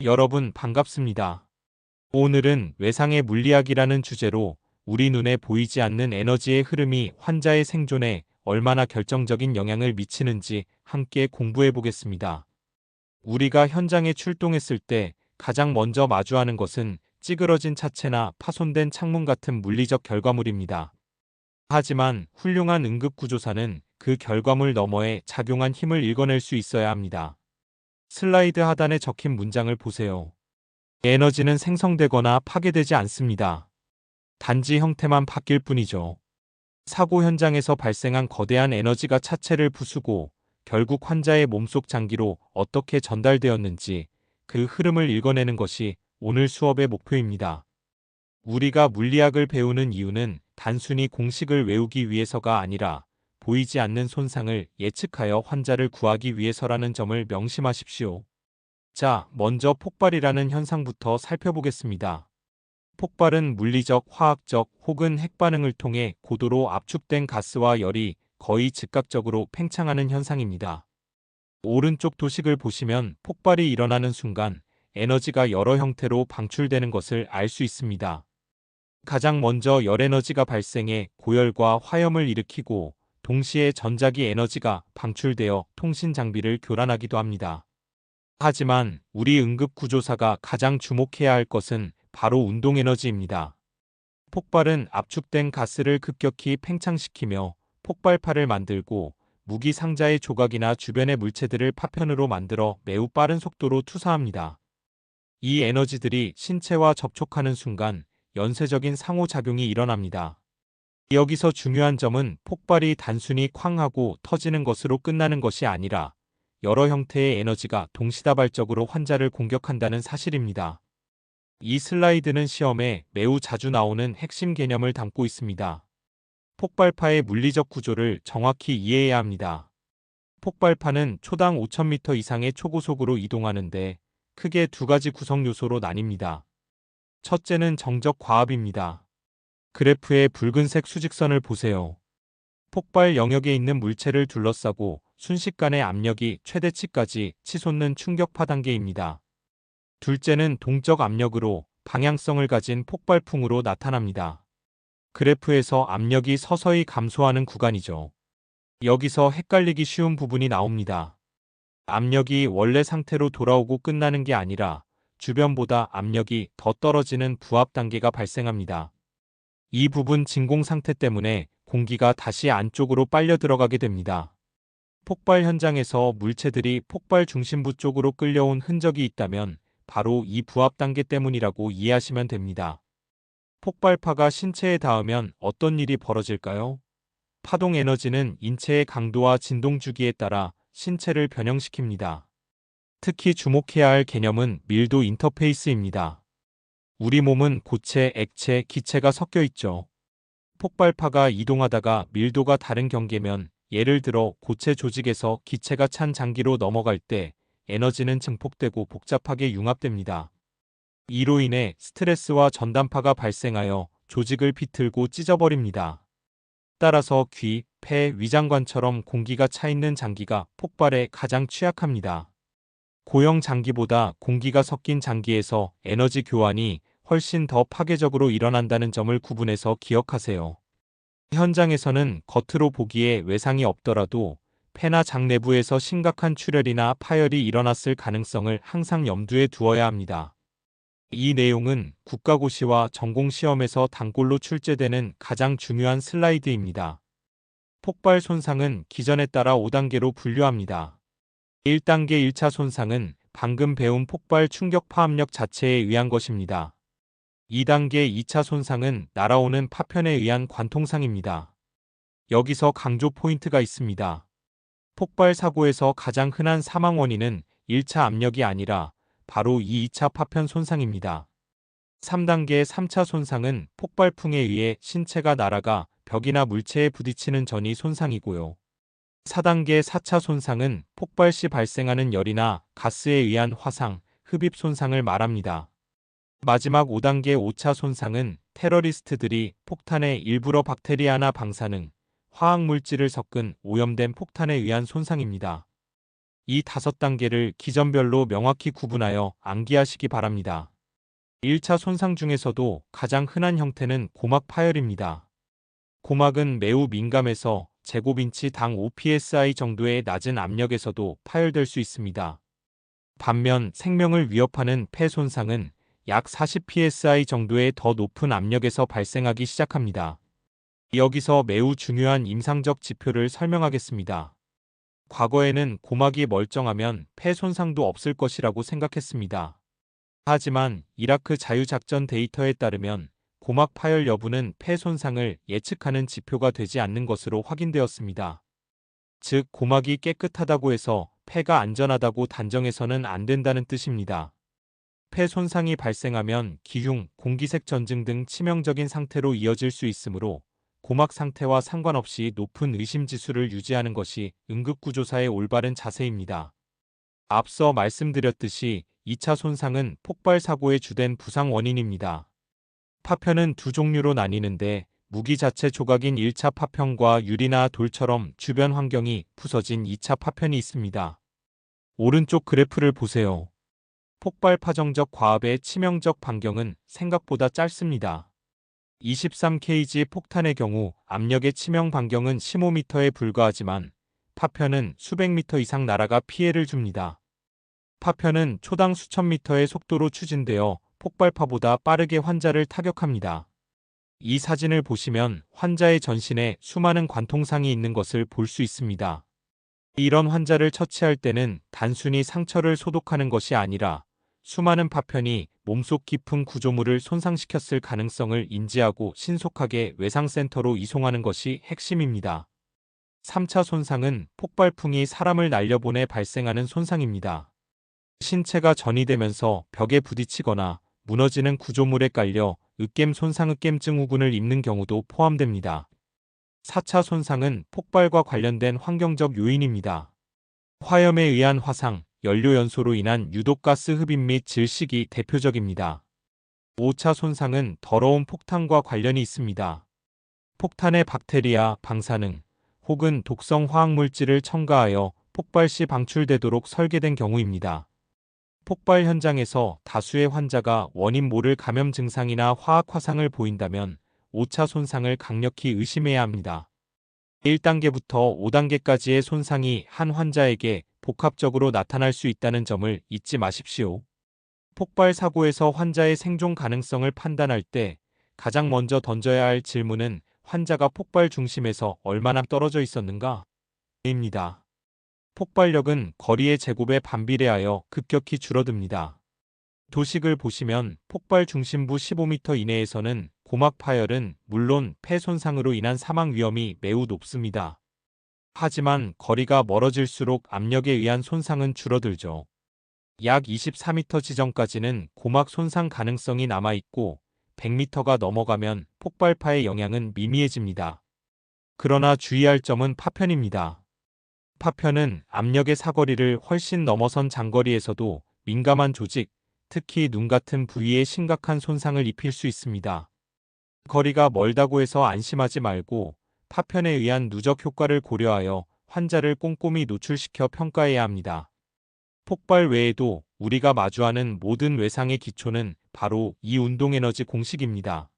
여러분 반갑습니다. 오늘은 외상의 물리학이라는 주제로 우리 눈에 보이지 않는 에너지의 흐름이 환자의 생존에 얼마나 결정적인 영향을 미치는지 함께 공부해 보겠습니다. 우리가 현장에 출동했을 때 가장 먼저 마주하는 것은 찌그러진 차체나 파손된 창문 같은 물리적 결과물입니다. 하지만 훌륭한 응급구조사는 그 결과물 너머에 작용한 힘을 읽어낼 수 있어야 합니다. 슬라이드 하단에 적힌 문장을 보세요. 에너지는 생성되거나 파괴되지 않습니다. 단지 형태만 바뀔 뿐이죠. 사고 현장에서 발생한 거대한 에너지가 차체를 부수고 결국 환자의 몸속 장기로 어떻게 전달되었는지 그 흐름을 읽어내는 것이 오늘 수업의 목표입니다. 우리가 물리학을 배우는 이유는 단순히 공식을 외우기 위해서가 아니라 보이지 않는 손상을 예측하여 환자를 구하기 위해서라는 점을 명심하십시오. 자, 먼저 폭발이라는 현상부터 살펴보겠습니다. 폭발은 물리적, 화학적 혹은 핵반응을 통해 고도로 압축된 가스와 열이 거의 즉각적으로 팽창하는 현상입니다. 오른쪽 도식을 보시면 폭발이 일어나는 순간 에너지가 여러 형태로 방출되는 것을 알 수 있습니다. 가장 먼저 열에너지가 발생해 고열과 화염을 일으키고 동시에 전자기 에너지가 방출되어 통신 장비를 교란하기도 합니다. 하지만 우리 응급구조사가 가장 주목해야 할 것은 바로 운동에너지입니다. 폭발은 압축된 가스를 급격히 팽창시키며 폭발파를 만들고 무기 상자의 조각이나 주변의 물체들을 파편으로 만들어 매우 빠른 속도로 투사합니다. 이 에너지들이 신체와 접촉하는 순간 연쇄적인 상호작용이 일어납니다. 여기서 중요한 점은 폭발이 단순히 쾅 하고 터지는 것으로 끝나는 것이 아니라 여러 형태의 에너지가 동시다발적으로 환자를 공격한다는 사실입니다. 이 슬라이드는 시험에 매우 자주 나오는 핵심 개념을 담고 있습니다. 폭발파의 물리적 구조를 정확히 이해해야 합니다. 폭발파는 초당 5,000m 이상의 초고속으로 이동하는데 크게 두 가지 구성 요소로 나뉩니다. 첫째는 정적 과압입니다. 그래프의 붉은색 수직선을 보세요. 폭발 영역에 있는 물체를 둘러싸고 순식간에 압력이 최대치까지 치솟는 충격파 단계입니다. 둘째는 동적 압력으로 방향성을 가진 폭발풍으로 나타납니다. 그래프에서 압력이 서서히 감소하는 구간이죠. 여기서 헷갈리기 쉬운 부분이 나옵니다. 압력이 원래 상태로 돌아오고 끝나는 게 아니라 주변보다 압력이 더 떨어지는 부압 단계가 발생합니다. 이 부분 진공 상태 때문에 공기가 다시 안쪽으로 빨려 들어가게 됩니다. 폭발 현장에서 물체들이 폭발 중심부 쪽으로 끌려온 흔적이 있다면 바로 이 부압 단계 때문이라고 이해하시면 됩니다. 폭발파가 신체에 닿으면 어떤 일이 벌어질까요? 파동 에너지는 인체의 강도와 진동 주기에 따라 신체를 변형시킵니다. 특히 주목해야 할 개념은 밀도 인터페이스입니다. 우리 몸은 고체, 액체, 기체가 섞여 있죠. 폭발파가 이동하다가 밀도가 다른 경계면 예를 들어 고체 조직에서 기체가 찬 장기로 넘어갈 때 에너지는 증폭되고 복잡하게 융합됩니다. 이로 인해 스트레스와 전단파가 발생하여 조직을 비틀고 찢어버립니다. 따라서 귀, 폐, 위장관처럼 공기가 차 있는 장기가 폭발에 가장 취약합니다. 고형 장기보다 공기가 섞인 장기에서 에너지 교환이 훨씬 더 파괴적으로 일어난다는 점을 구분해서 기억하세요. 현장에서는 겉으로 보기에 외상이 없더라도 폐나 장 내부에서 심각한 출혈이나 파열이 일어났을 가능성을 항상 염두에 두어야 합니다. 이 내용은 국가고시와 전공시험에서 단골로 출제되는 가장 중요한 슬라이드입니다. 폭발 손상은 기전에 따라 5단계로 분류합니다. 1단계 1차 손상은 방금 배운 폭발 충격 파압력 자체에 의한 것입니다. 2단계 2차 손상은 날아오는 파편에 의한 관통상입니다. 여기서 강조 포인트가 있습니다. 폭발 사고에서 가장 흔한 사망 원인은 1차 압력이 아니라 바로 이 2차 파편 손상입니다. 3단계 3차 손상은 폭발풍에 의해 신체가 날아가 벽이나 물체에 부딪히는 전이 손상이고요. 4단계 4차 손상은 폭발 시 발생하는 열이나 가스에 의한 화상, 흡입 손상을 말합니다. 마지막 5단계 5차 손상은 테러리스트들이 폭탄에 일부러 박테리아나 방사능, 화학물질을 섞은 오염된 폭탄에 의한 손상입니다. 이 5단계를 기전별로 명확히 구분하여 암기하시기 바랍니다. 1차 손상 중에서도 가장 흔한 형태는 고막 파열입니다. 고막은 매우 민감해서 제곱인치 당 5psi 정도의 낮은 압력에서도 파열될 수 있습니다. 반면 생명을 위협하는 폐 손상은 약 40psi 정도의 더 높은 압력에서 발생하기 시작합니다. 여기서 매우 중요한 임상적 지표를 설명하겠습니다. 과거에는 고막이 멀쩡하면 폐 손상도 없을 것이라고 생각했습니다. 하지만 이라크 자유작전 데이터에 따르면 고막 파열 여부는 폐 손상을 예측하는 지표가 되지 않는 것으로 확인되었습니다. 즉, 고막이 깨끗하다고 해서 폐가 안전하다고 단정해서는 안 된다는 뜻입니다. 폐 손상이 발생하면 기흉, 공기색 전증 등 치명적인 상태로 이어질 수 있으므로 고막 상태와 상관없이 높은 의심 지수를 유지하는 것이 응급구조사의 올바른 자세입니다. 앞서 말씀드렸듯이 2차 손상은 폭발 사고의 주된 부상 원인입니다. 파편은 두 종류로 나뉘는데 무기 자체 조각인 1차 파편과 유리나 돌처럼 주변 환경이 부서진 2차 파편이 있습니다. 오른쪽 그래프를 보세요. 폭발 파정적 과압의 치명적 반경은 생각보다 짧습니다. 23kg 폭탄의 경우 압력의 치명 반경은 15m에 불과하지만 파편은 수백 미터 이상 날아가 피해를 줍니다. 파편은 초당 수천 미터의 속도로 추진되어 폭발파보다 빠르게 환자를 타격합니다. 이 사진을 보시면 환자의 전신에 수많은 관통상이 있는 것을 볼 수 있습니다. 이런 환자를 처치할 때는 단순히 상처를 소독하는 것이 아니라 수많은 파편이 몸속 깊은 구조물을 손상시켰을 가능성을 인지하고 신속하게 외상센터로 이송하는 것이 핵심입니다. 3차 손상은 폭발풍이 사람을 날려보내 발생하는 손상입니다. 신체가 전이되면서 벽에 부딪히거나 무너지는 구조물에 깔려 으깸 손상으깸 증후군을 입는 경우도 포함됩니다. 4차 손상은 폭발과 관련된 환경적 요인입니다. 화염에 의한 화상, 연료 연소로 인한 유독가스 흡입 및 질식이 대표적입니다. 5차 손상은 더러운 폭탄과 관련이 있습니다. 폭탄에 박테리아, 방사능 혹은 독성 화학물질을 첨가하여 폭발 시 방출되도록 설계된 경우입니다. 폭발 현장에서 다수의 환자가 원인 모를 감염 증상이나 화학 화상을 보인다면 5차 손상을 강력히 의심해야 합니다. 1단계부터 5단계까지의 손상이 한 환자에게 복합적으로 나타날 수 있다는 점을 잊지 마십시오. 폭발 사고에서 환자의 생존 가능성을 판단할 때 가장 먼저 던져야 할 질문은 환자가 폭발 중심에서 얼마나 떨어져 있었는가? 입니다. 폭발력은 거리의 제곱에 반비례하여 급격히 줄어듭니다. 도식을 보시면 폭발 중심부 15m 이내에서는 고막 파열은 물론 폐 손상으로 인한 사망 위험이 매우 높습니다. 하지만 거리가 멀어질수록 압력에 의한 손상은 줄어들죠. 약 24m 지점까지는 고막 손상 가능성이 남아있고 100m가 넘어가면 폭발파의 영향은 미미해집니다. 그러나 주의할 점은 파편입니다. 파편은 압력의 사거리를 훨씬 넘어선 장거리에서도 민감한 조직, 특히 눈 같은 부위에 심각한 손상을 입힐 수 있습니다. 거리가 멀다고 해서 안심하지 말고 파편에 의한 누적 효과를 고려하여 환자를 꼼꼼히 노출시켜 평가해야 합니다. 폭발 외에도 우리가 마주하는 모든 외상의 기초는 바로 이 운동에너지 공식입니다.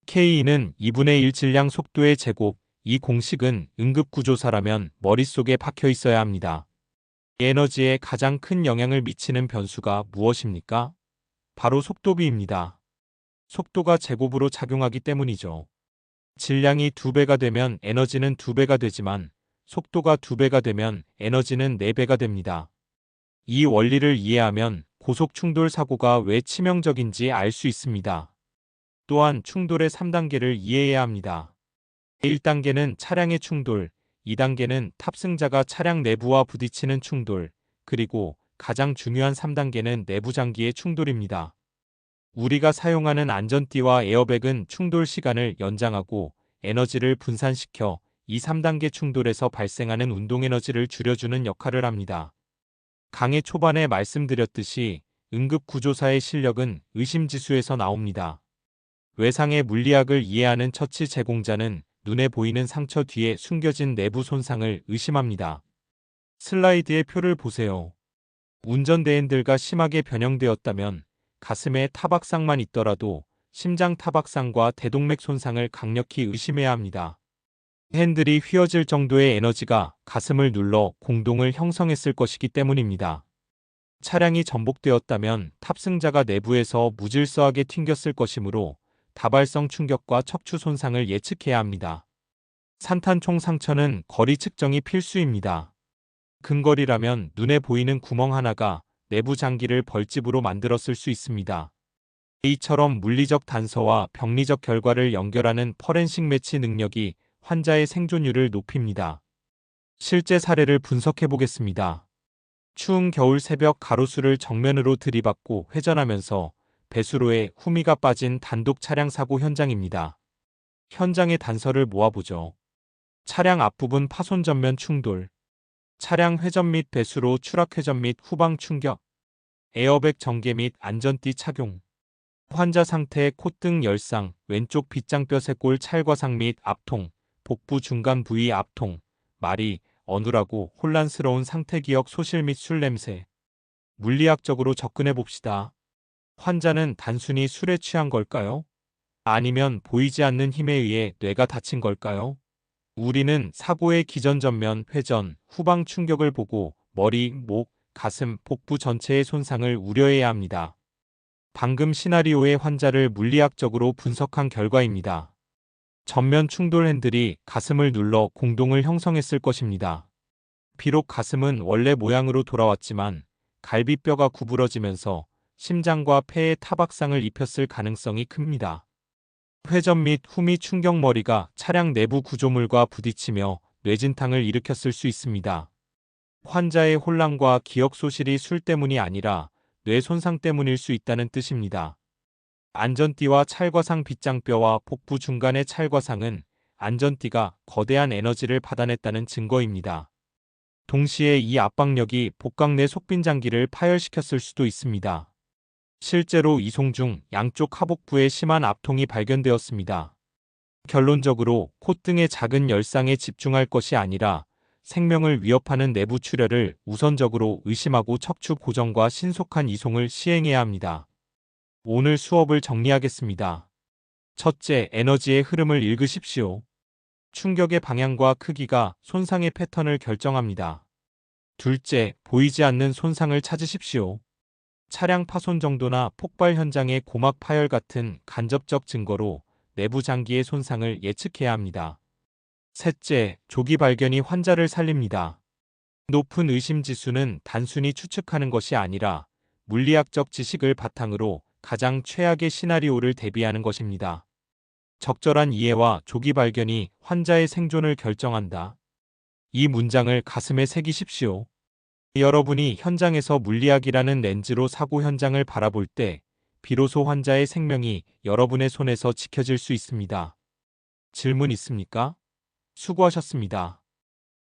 K는 2분의 1 질량 속도의 제곱, 이 공식은 응급구조사라면 머릿속에 박혀 있어야 합니다. 에너지에 가장 큰 영향을 미치는 변수가 무엇입니까? 바로 속도비입니다. 속도가 제곱으로 작용하기 때문이죠. 질량이 2배가 되면 에너지는 2배가 되지만 속도가 2배가 되면 에너지는 4배가 됩니다. 이 원리를 이해하면 고속 충돌 사고가 왜 치명적인지 알 수 있습니다. 또한 충돌의 3단계를 이해해야 합니다. 1단계는 차량의 충돌, 2단계는 탑승자가 차량 내부와 부딪히는 충돌, 그리고 가장 중요한 3단계는 내부 장기의 충돌입니다. 우리가 사용하는 안전띠와 에어백은 충돌 시간을 연장하고 에너지를 분산시켜 이 3단계 충돌에서 발생하는 운동에너지를 줄여주는 역할을 합니다. 강의 초반에 말씀드렸듯이 응급구조사의 실력은 의심지수에서 나옵니다. 외상의 물리학을 이해하는 처치 제공자는 눈에 보이는 상처 뒤에 숨겨진 내부 손상을 의심합니다. 슬라이드의 표를 보세요. 운전대행들과 심하게 변형되었다면 가슴에 타박상만 있더라도 심장 타박상과 대동맥 손상을 강력히 의심해야 합니다. 핸들이 휘어질 정도의 에너지가 가슴을 눌러 공동을 형성했을 것이기 때문입니다. 차량이 전복되었다면 탑승자가 내부에서 무질서하게 튕겼을 것이므로 다발성 충격과 척추 손상을 예측해야 합니다. 산탄총 상처는 거리 측정이 필수입니다. 근거리라면 눈에 보이는 구멍 하나가 내부 장기를 벌집으로 만들었을 수 있습니다. 이처럼 물리적 단서와 병리적 결과를 연결하는 포렌식 매치 능력이 환자의 생존율을 높입니다. 실제 사례를 분석해 보겠습니다. 추운 겨울 새벽 가로수를 정면으로 들이받고 회전하면서 배수로에 후미가 빠진 단독 차량 사고 현장입니다. 현장의 단서를 모아보죠. 차량 앞부분 파손 전면 충돌, 차량 회전 및 배수로 추락 회전 및 후방 충격, 에어백 전개 및 안전띠 착용, 환자 상태 콧등 열상, 왼쪽 빗장뼈 쇄골 찰과상 및 압통, 복부 중간 부위 압통, 말이 어눌하고 혼란스러운 상태 기억 소실 및 술 냄새. 물리학적으로 접근해 봅시다. 환자는 단순히 술에 취한 걸까요? 아니면 보이지 않는 힘에 의해 뇌가 다친 걸까요? 우리는 사고의 기전 전면, 회전, 후방 충격을 보고 머리, 목, 가슴, 복부 전체의 손상을 우려해야 합니다. 방금 시나리오의 환자를 물리학적으로 분석한 결과입니다. 전면 충돌 핸들이 가슴을 눌러 공동을 형성했을 것입니다. 비록 가슴은 원래 모양으로 돌아왔지만 갈비뼈가 구부러지면서 심장과 폐에 타박상을 입혔을 가능성이 큽니다. 회전 및 후미 충격 머리가 차량 내부 구조물과 부딪히며 뇌진탕을 일으켰을 수 있습니다. 환자의 혼란과 기억 소실이 술 때문이 아니라 뇌 손상 때문일 수 있다는 뜻입니다. 안전띠와 찰과상 빗장뼈와 복부 중간의 찰과상은 안전띠가 거대한 에너지를 받아냈다는 증거입니다. 동시에 이 압박력이 복강 내 속빈장기를 파열시켰을 수도 있습니다. 실제로 이송 중 양쪽 하복부에 심한 압통이 발견되었습니다. 결론적으로 콧등의 작은 열상에 집중할 것이 아니라 생명을 위협하는 내부 출혈을 우선적으로 의심하고 척추 고정과 신속한 이송을 시행해야 합니다. 오늘 수업을 정리하겠습니다. 첫째, 에너지의 흐름을 읽으십시오. 충격의 방향과 크기가 손상의 패턴을 결정합니다. 둘째, 보이지 않는 손상을 찾으십시오. 차량 파손 정도나 폭발 현장의 고막 파열 같은 간접적 증거로 내부 장기의 손상을 예측해야 합니다. 셋째, 조기 발견이 환자를 살립니다. 높은 의심 지수는 단순히 추측하는 것이 아니라 물리학적 지식을 바탕으로 가장 최악의 시나리오를 대비하는 것입니다. 적절한 이해와 조기 발견이 환자의 생존을 결정한다. 이 문장을 가슴에 새기십시오. 여러분이 현장에서 물리학이라는 렌즈로 사고 현장을 바라볼 때 비로소 환자의 생명이 여러분의 손에서 지켜질 수 있습니다. 질문 있습니까? 수고하셨습니다.